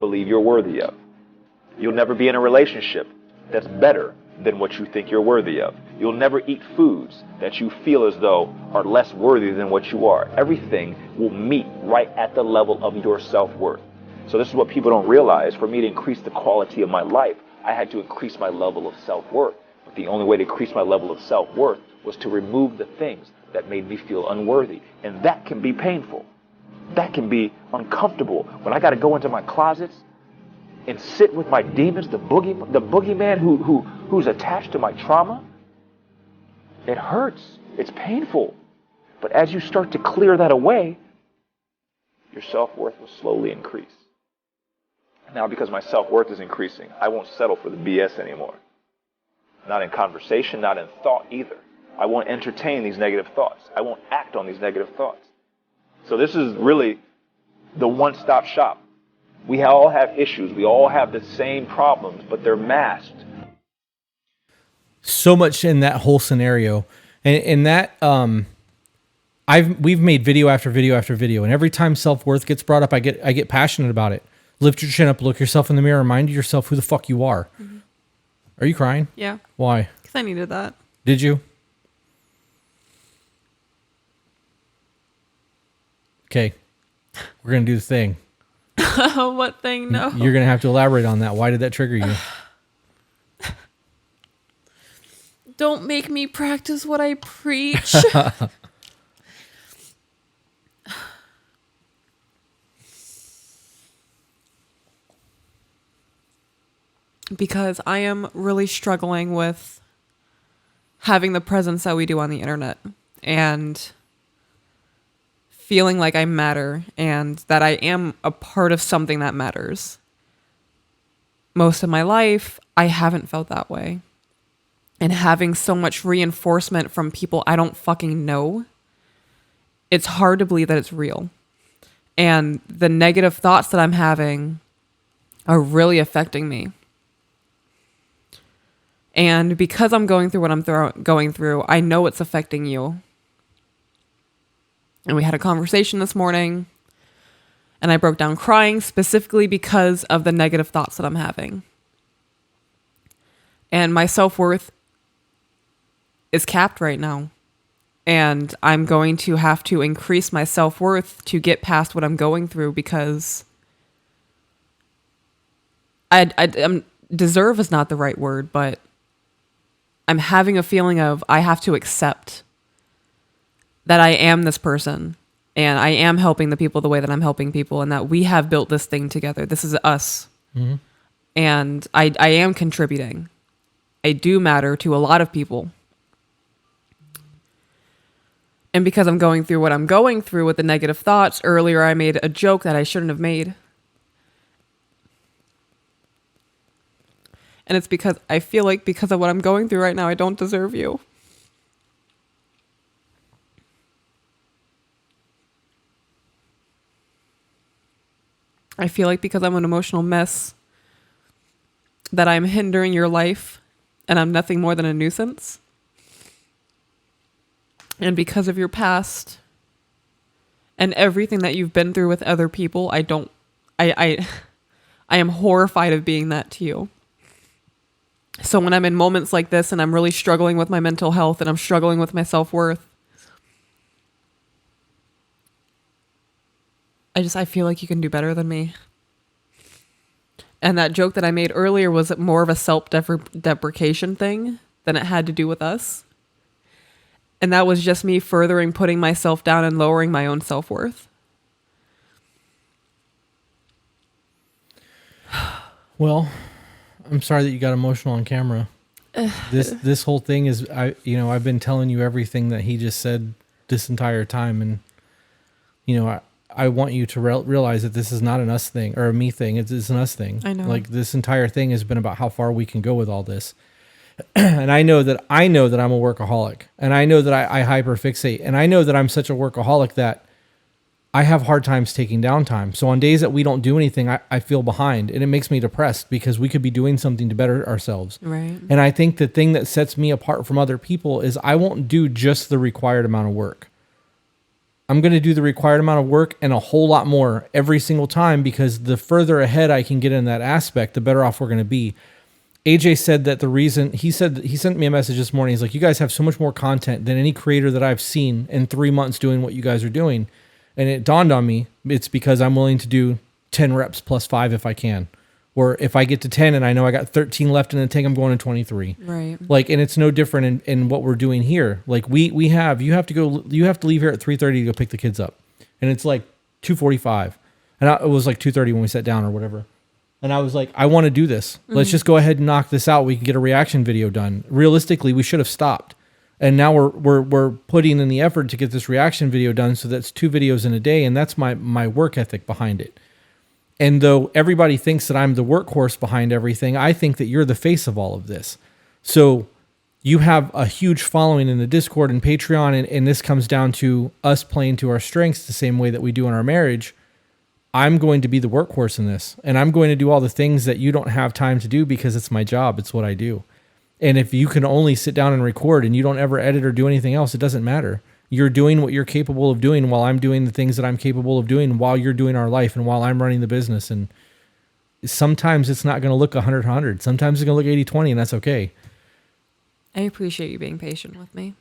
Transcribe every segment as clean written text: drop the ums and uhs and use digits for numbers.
believe you're worthy of. You'll never be in a relationship that's better than what you think you're worthy of. You'll never eat foods that you feel as though are less worthy than what you are. Everything will meet right at the level of your self-worth. So this is what people don't realize. For me to increase the quality of my life, I had to increase my level of self-worth. But the only way to increase my level of self-worth was to remove the things that made me feel unworthy. And that can be painful. That can be uncomfortable. When I got to go into my closets and sit with my demons, the boogeyman who's attached to my trauma, it hurts. It's painful. But as you start to clear that away, your self-worth will slowly increase. Now, because my self-worth is increasing, I won't settle for the BS anymore. Not in conversation, not in thought either. I won't entertain these negative thoughts. I won't act on these negative thoughts. So this is really the one-stop shop. We all have issues. We all have the same problems, but they're masked. So much in that whole scenario. And that, we've made video after video after video, and every time self-worth gets brought up, I get passionate about it. Lift your chin up, look yourself in the mirror, remind yourself who the fuck you are. Mm-hmm. Are you crying? Yeah. Why? Because I needed that. Did you? Okay. We're going to do the thing. What thing? No. You're going to have to elaborate on that. Why did that trigger you? Don't make me practice what I preach. Because I am really struggling with having the presence that we do on the internet and feeling like I matter and that I am a part of something that matters. Most of my life, I haven't felt that way. And having so much reinforcement from people I don't fucking know, it's hard to believe that it's real. And the negative thoughts that I'm having are really affecting me. And because I'm going through what I'm going through, I know it's affecting you. And we had a conversation this morning, and I broke down crying specifically because of the negative thoughts that I'm having. And my self-worth is capped right now. And I'm going to have to increase my self-worth to get past what I'm going through because deserve is not the right word, but I'm having a feeling of I have to accept that I am this person and I am helping the people the way that I'm helping people and that we have built this thing together. This is us. Mm-hmm. And I am contributing. I do matter to a lot of people. And because I'm going through what I'm going through with the negative thoughts, earlier I made a joke that I shouldn't have made. And it's because I feel like because of what I'm going through right now, I don't deserve you. I feel like because I'm an emotional mess, that I'm hindering your life and I'm nothing more than a nuisance. And because of your past and everything that you've been through with other people, I am horrified of being that to you. So when I'm in moments like this and I'm really struggling with my mental health and I'm struggling with my self-worth, I feel like you can do better than me. And that joke that I made earlier was more of a self-deprecation thing than it had to do with us. And that was just me furthering putting myself down and lowering my own self-worth. Well, I'm sorry that you got emotional on camera. This whole thing is, I've been telling you everything that he just said this entire time. And, I want you to realize that this is not an us thing or a me thing. It's an us thing. I know. Like this entire thing has been about how far we can go with all this. And I know that I'm a workaholic, and I know that I hyperfixate, and I know that I'm such a workaholic that I have hard times taking downtime. So on days that we don't do anything, I feel behind, and it makes me depressed because we could be doing something to better ourselves. Right. And I think the thing that sets me apart from other people is I won't do just the required amount of work. I'm going to do the required amount of work and a whole lot more every single time, because the further ahead I can get in that aspect, the better off we're going to be. AJ said that the reason he sent me a message this morning. He's like, you guys have so much more content than any creator that I've seen in 3 months doing what you guys are doing. And it dawned on me, it's because I'm willing to do 10 reps plus 5 if I can. Or if I get to 10 and I know I got 13 left in the tank, I'm going to 23. Right. Like, and it's no different in what we're doing here. Like you have to leave here at 3:30 to go pick the kids up. And it's like 2:45. And it was like 2:30 when we sat down or whatever. And I was like, I want to do this. Let's just go ahead and knock this out. We can get a reaction video done. Realistically, we should have stopped. And now we're putting in the effort to get this reaction video done. So that's 2 videos in a day. And that's my work ethic behind it. And though everybody thinks that I'm the workhorse behind everything, I think that you're the face of all of this. So you have a huge following in the Discord and Patreon. And this comes down to us playing to our strengths the same way that we do in our marriage. I'm going to be the workhorse in this, and I'm going to do all the things that you don't have time to do because it's my job. It's what I do. And if you can only sit down and record and you don't ever edit or do anything else, it doesn't matter. You're doing what you're capable of doing while I'm doing the things that I'm capable of doing while you're doing our life and while I'm running the business. And sometimes it's not going to look 100-100. Sometimes it's going to look 80-20, and that's okay. I appreciate you being patient with me.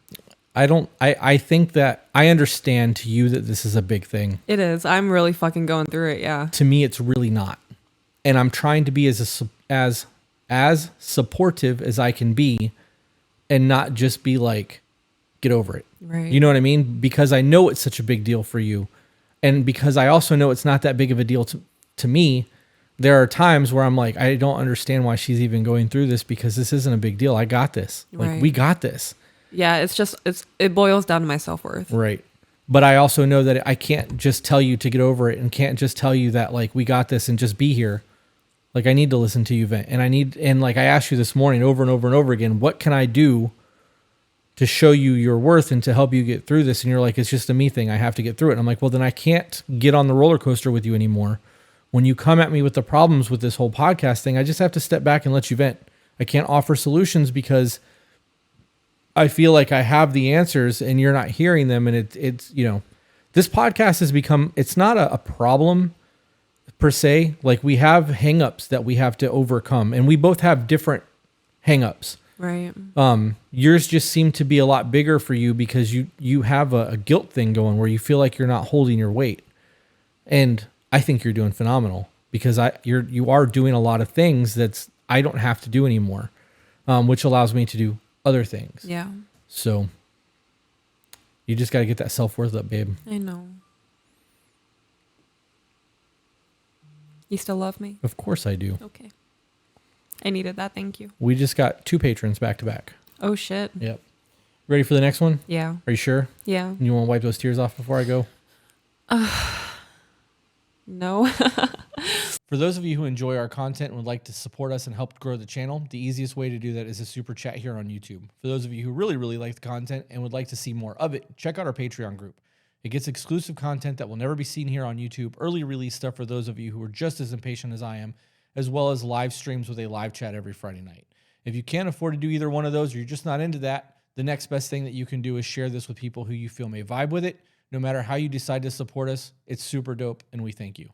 I think that I understand to you that this is a big thing. It is. I'm really fucking going through it. Yeah. To me, it's really not. And I'm trying to be as supportive as I can be and not just be like, get over it. Right. You know what I mean? Because I know it's such a big deal for you. And because I also know it's not that big of a deal to me, there are times where I'm like, I don't understand why she's even going through this, because this isn't a big deal. I got this. Like, Right. we got this. Yeah. It boils down to my self-worth. Right. But I also know that I can't just tell you to get over it, and can't just tell you that like we got this and just be here. Like, I need to listen to you vent, and like I asked you this morning over and over and over again, what can I do to show you your worth and to help you get through this? And you're like, it's just a me thing. I have to get through it. And I'm like, well, then I can't get on the roller coaster with you anymore. When you come at me with the problems with this whole podcast thing, I just have to step back and let you vent. I can't offer solutions because I feel like I have the answers and you're not hearing them. And it's this podcast has become, it's not a problem per se. Like, we have hangups that we have to overcome, and we both have different hangups. Right. Yours just seem to be a lot bigger for you because you have a guilt thing going where you feel like you're not holding your weight. And I think you're doing phenomenal because you are doing a lot of things that's I don't have to do anymore, which allows me to do other things. Yeah. So you just got to get that self-worth up, babe. I know. You still love me? Of course I do. Okay. I needed that. Thank you. We just got 2 patrons back to back. Oh, shit. Yep. Ready for the next one? Yeah. Are you sure? Yeah. You want to wipe those tears off before I go? No. For those of you who enjoy our content and would like to support us and help grow the channel, the easiest way to do that is a super chat here on YouTube. For those of you who really, really like the content and would like to see more of it, check out our Patreon group. It gets exclusive content that will never be seen here on YouTube, early release stuff for those of you who are just as impatient as I am, as well as live streams with a live chat every Friday night. If you can't afford to do either one of those, or you're just not into that, the next best thing that you can do is share this with people who you feel may vibe with it. No matter how you decide to support us, it's super dope, and we thank you.